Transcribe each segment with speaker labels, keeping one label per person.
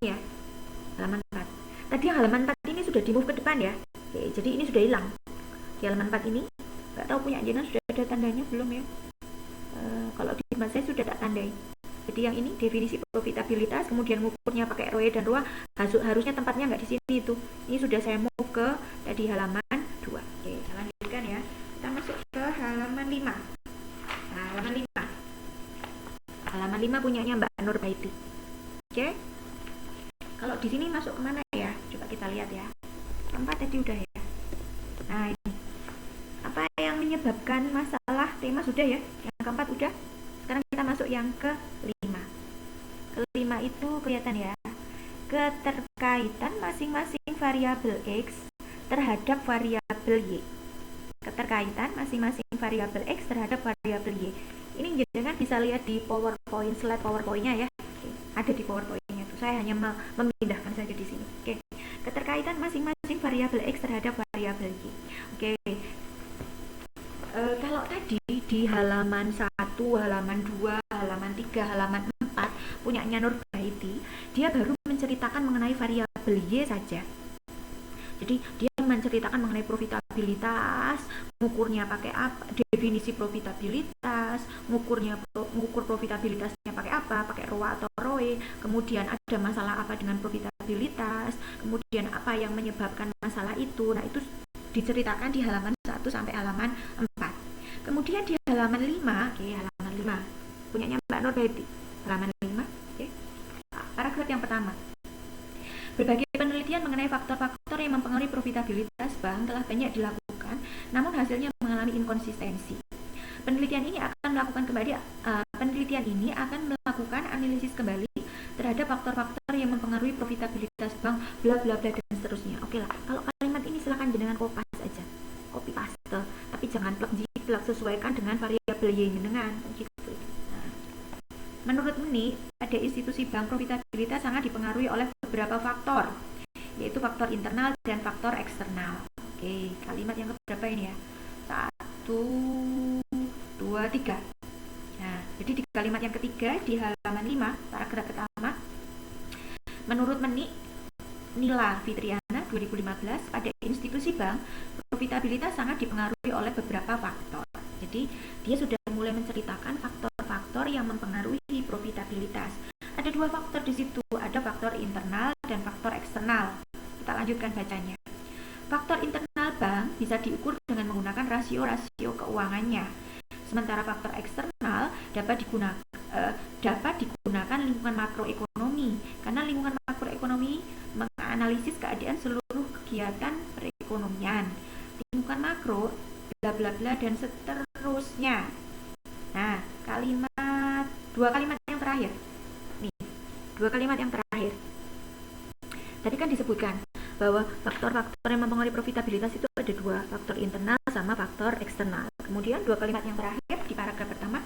Speaker 1: ya, halaman 4. Tadi yang halaman 4 ini sudah di move ke depan ya. Oke, jadi ini sudah hilang. Di halaman 4 ini, nggak tahu punya Jenna sudah ada tandanya belum ya. Kalau di tempat saya sudah tak tandai. Jadi yang ini definisi profitabilitas, kemudian ngukurnya pakai ROE dan ROA, harusnya tempatnya nggak di sini itu. Ini sudah saya move ke tadi halaman 2. Oke, saya lanjutkan ya. Kita masuk ke halaman 5. Nah, halaman 5. Halaman 5 punyanya Mbak Nur Baiti. Oke. Kalau di sini masuk kemana ya? Coba kita lihat ya. Keempat tadi udah ya. Nah, ini. Apa yang menyebabkan masalah tema sudah ya? Yang keempat udah. Sekarang kita masuk yang ke-5. Ke-5 itu kelihatan ya. Keterkaitan masing-masing variabel X terhadap variabel Y. Keterkaitan masing-masing variabel X terhadap variabel Y. Ini jangan bisa lihat di PowerPoint, slide PowerPoint-nya ya. Oke, ada di PowerPoint-nya itu. Saya hanya memindahkan saja di sini. Oke. Keterkaitan masing-masing variabel X terhadap variabel Y. Oke. Kalau tadi di halaman 1, halaman 2, halaman 3, halaman 4 punyanya Nur Baiti, dia baru menceritakan mengenai variabel Y saja. Jadi dia menceritakan mengenai profitabilitas, ngukurnya pakai apa, definisi profitabilitas, ngukur profitabilitasnya pakai apa, pakai ROA atau ROE, kemudian ada masalah apa dengan profitabilitas, kemudian apa yang menyebabkan masalah itu. Nah, itu diceritakan di halaman 1 sampai halaman 4. Kemudian di halaman 5, oke, halaman 5 punyanya Mbak Nur Baiti. Halaman 5, oke. Paragraf yang pertama. Berbagai penelitian mengenai faktor-faktor yang mempengaruhi profitabilitas bank telah banyak dilakukan, namun hasilnya mengalami inkonsistensi. Penelitian ini akan melakukan analisis kembali terhadap faktor-faktor yang mempengaruhi profitabilitas bank, bla bla bla dan seterusnya. Oke lah, kalau kalimat ini silakan jenengan copy aja, copy paste, tapi jangan plug jiplak, sesuaikan dengan variabel Y jenengan gitu. Menurut Meni, pada institusi bank profitabilitas sangat dipengaruhi oleh beberapa faktor, yaitu faktor internal dan faktor eksternal. Oke, kalimat yang keberapa ini ya? 1, 2, 3. Nah, jadi di kalimat yang ketiga di halaman 5, paragraf pertama, menurut Meni, Nila Fitriana 2015, pada institusi bank, profitabilitas sangat dipengaruhi oleh beberapa faktor. Jadi, dia sudah mulai menceritakan faktor-faktor yang mempengaruhi profitabilitas. Ada 2 faktor di situ, ada faktor internal dan faktor eksternal. Kita lanjutkan bacanya. Faktor internal bank bisa diukur dengan menggunakan rasio-rasio keuangannya. Sementara faktor eksternal dapat digunakan lingkungan makroekonomi, karena lingkungan makroekonomi menganalisis keadaan seluruh kegiatan perekonomian. Lingkungan makro, bla bla bla dan seterusnya. Nah, dua kalimat yang terakhir. Nih, 2 kalimat yang terakhir. Tadi kan disebutkan bahwa faktor-faktor yang mempengaruhi profitabilitas itu ada 2, faktor internal sama faktor eksternal. Kemudian 2 kalimat yang terakhir di paragraf pertama,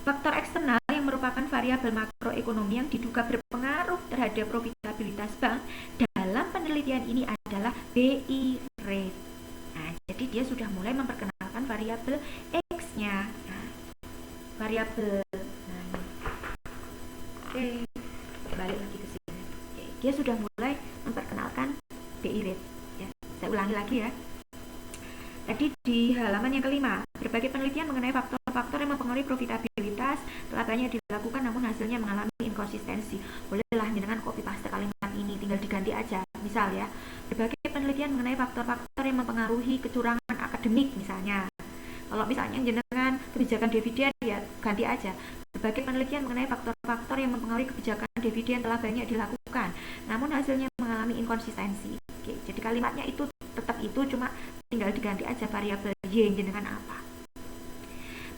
Speaker 1: faktor eksternal yang merupakan variabel makroekonomi yang diduga berpengaruh terhadap profitabilitas bank dalam penelitian ini adalah BI rate. Nah, jadi dia sudah mulai memperkenalkan variabel X-nya. Nah, variabel. Nah, oke, balik lagi ke sini. Oke, dia sudah mulai memperkenalkan BI rate. Ya, saya ulangi lagi ya. Tadi di halaman yang kelima, berbagai penelitian mengenai faktor-faktor yang mempengaruhi profitabilitas telah banyak dilakukan, namun hasilnya mengalami inkonsistensi. Bolehlah jenengan copy paste kalimat ini, tinggal diganti aja. Misal ya, berbagai penelitian mengenai faktor-faktor yang mempengaruhi kecurangan akademik misalnya. Kalau misalnya jenengan kebijakan dividen ya ganti aja. Berbagai penelitian mengenai faktor-faktor yang mempengaruhi kebijakan dividen telah banyak dilakukan, namun hasilnya mengalami inkonsistensi. Oke, jadi kalimatnya itu tetap itu, cuma tinggal diganti aja variabel Y dengan apa.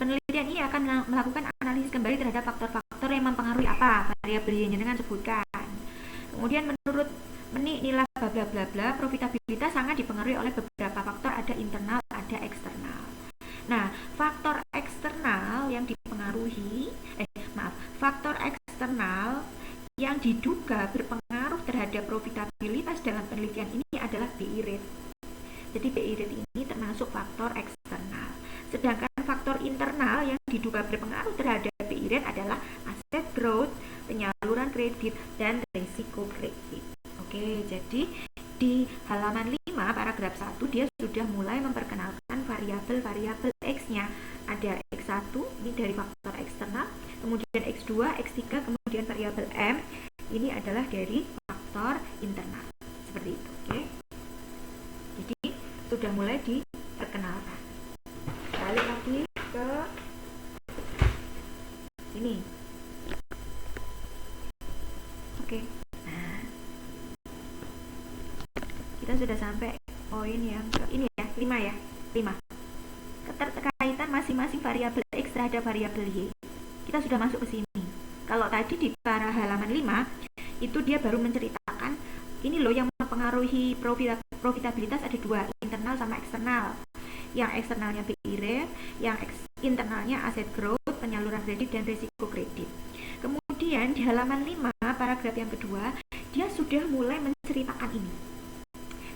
Speaker 1: Penelitian ini akan melakukan analisis kembali terhadap faktor-faktor yang mempengaruhi apa, variabel Y dengan sebutkan. Kemudian menurut Meni, nilai bla bla bla bla, profitabilitas sangat dipengaruhi oleh beberapa faktor, ada internal, ada eksternal. Nah, faktor eksternal yang faktor eksternal yang diduga berpengaruh terhadap profitabilitas dalam penelitian ini adalah BI rate. Jadi BI rate ini termasuk faktor eksternal. Sedangkan faktor internal yang diduga berpengaruh terhadap BI rate adalah asset growth, penyaluran kredit, dan risiko kredit. Oke, jadi di halaman 5 paragraf 1 dia sudah mulai memperkenalkan variabel-variabel X-nya. Ada X1 ini dari faktor eksternal, kemudian X2, X3, kemudian variabel M ini adalah dari faktor internal. Seperti itu, oke. Jadi sudah mulai diperkenalkan. Balik lagi ke sini. Oke. Nah, kita sudah sampai poin yang ke ini ya, 5 ya. 5. Keterkaitan masing-masing variabel X terhadap variabel Y. Kita sudah masuk ke sini. Kalau tadi di halaman 5 itu dia baru menceritakan ini loh yang mempengaruhi profitabilitas ada 2, internal sama eksternal. Yang eksternalnya BI rate, yang internalnya aset growth, penyaluran kredit, dan risiko kredit. Kemudian di halaman 5 paragraf yang kedua dia sudah mulai menceritakan ini,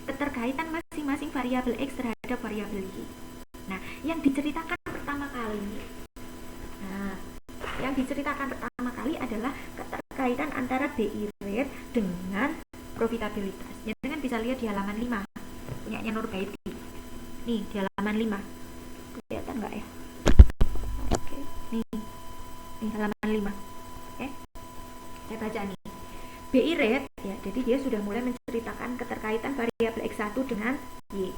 Speaker 1: keterkaitan masing-masing variabel X terhadap variabel Y. Nah, yang diceritakan pertama kali adalah keterkaitan antara BI rate dengan profitabilitas. Jangan bisa lihat di halaman 5 punyanya Nurbaiti. Nih di halaman 5 kelihatan nggak ya? Oke, nih halaman 5. Oke, saya baca nih. BI rate ya, jadi dia sudah mulai menceritakan keterkaitan variabel X1 dengan Y.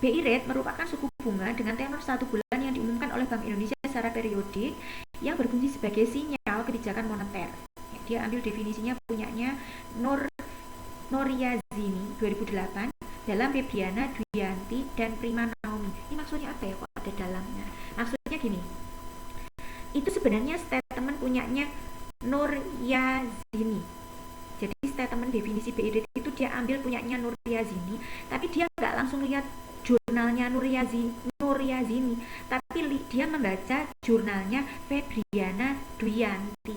Speaker 1: BI rate merupakan suku bunga dengan tenor 1 bulan yang diumumkan oleh Bank Indonesia secara periodik yang berfungsi sebagai sinyal kebijakan moneter. Ya, dia ambil definisinya punyanya Noryazini 2008 dalam Febriana Dwianti dan Prima Naomi. Ini maksudnya apa ya kok ada dalamnya? Maksudnya gini, itu sebenarnya statement punyanya Noryazini. Jadi statement definisi BI rate itu dia ambil punyanya Noryazini, tapi dia nggak langsung lihat jurnalnya Noryazini, tapi dia membaca jurnalnya Febriana Dwianti.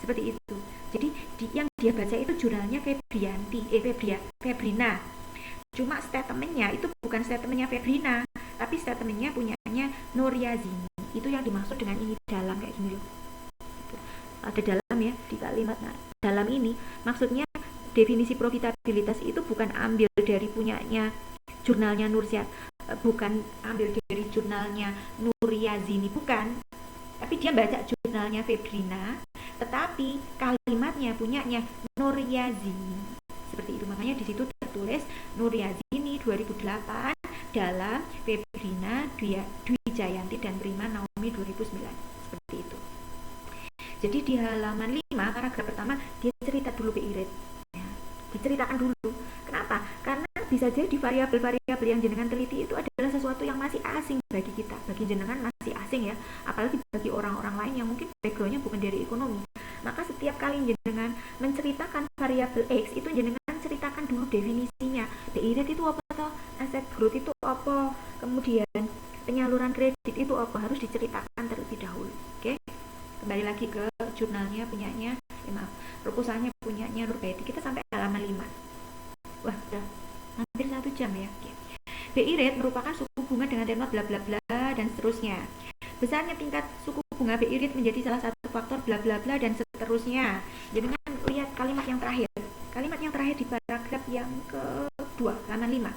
Speaker 1: Seperti itu. Jadi yang dia baca itu jurnalnya Febrina. Cuma statementnya itu bukan statementnya Febrina, tapi statementnya punyanya Noryazini. Itu yang dimaksud dengan ini dalam kayak gini loh. Ada dalam ya di kalimat. Nah, dalam ini maksudnya definisi profitabilitas itu bukan ambil dari punyanya jurnalnya bukan ambil dari jurnalnya Noryazini, bukan, tapi dia baca jurnalnya Febrina, tetapi kalimatnya punyanya Noryazini. Seperti itu, makanya di situ tertulis Noryazini 2008 dalam Febrina Dwi Jayanti dan Prima Naomi 2009. Seperti itu. Jadi di halaman 5 paragraf pertama dia cerita dulu BI rate. Ya, diceritakan dulu. Kenapa? Karena bisa jadi variabel-variabel yang jenengan teliti itu adalah sesuatu yang masih asing bagi kita, bagi jenengan masih asing ya, apalagi bagi orang-orang lain yang mungkin backgroundnya bukan dari ekonomi. Maka setiap kali jenengan menceritakan variabel X itu jenengan ceritakan dulu definisinya. BI rate itu apa toh? Aset growth itu apa? Kemudian penyaluran kredit itu apa? Harus diceritakan terlebih dahulu. Oke? Kembali lagi ke jurnalnya punyanya, proposalnya punyanya Nurbaiti. Kita sampai halaman 5. Wah, udah hampir 1 jam ya. BI rate merupakan suku bunga dengan tenor bla bla bla dan seterusnya. Besarnya tingkat suku bunga BI rate menjadi salah satu faktor bla bla bla dan seterusnya. Jadi kan lihat kalimat yang terakhir. Kalimat yang terakhir di paragraf yang kedua, halaman 5.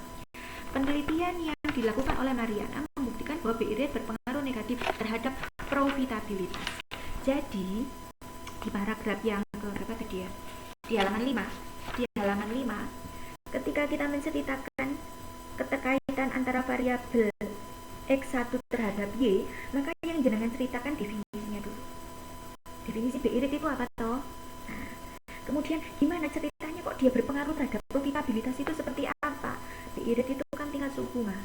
Speaker 1: Penelitian yang dilakukan oleh Mariana membuktikan bahwa BI rate berpengaruh negatif terhadap profitabilitas. Jadi di paragraf yang berapa tadi ya? Di halaman 5. Di halaman 5 ketika kita menceritakan keterkaitan antara variabel X1 terhadap Y, maka yang jenengan ceritakan definisinya dulu. Definisi BI rate itu apa toh? Nah, kemudian gimana ceritanya kok dia berpengaruh terhadap profitabilitas itu seperti apa? BI rate itu kan tingkat suku bunga.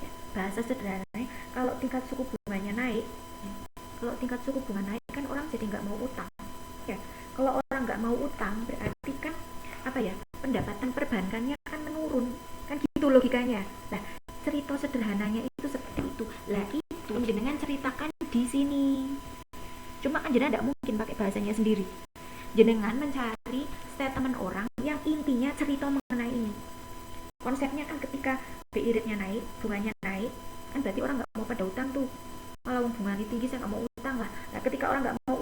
Speaker 1: Ya, bahasa sederhananya, kalau tingkat suku bunganya naik, kan orang jadi nggak mau utang. Ya, kalau orang nggak mau utang berarti kan apa ya? Pendapatan perbankannya kan menurun, kan gitu logikanya. Nah, cerita sederhananya itu seperti itu. Lah itu jenengan ceritakan di sini. Cuma kan jenengan tidak mungkin pakai bahasanya sendiri. Jenengan mencari statement orang yang intinya cerita mengenai ini. Konsepnya kan ketika BI rate-nya naik, bunganya naik, kan berarti orang nggak mau pada utang tuh. Malah bunganya tinggi, saya nggak mau utang lah. Nah, ketika orang nggak mau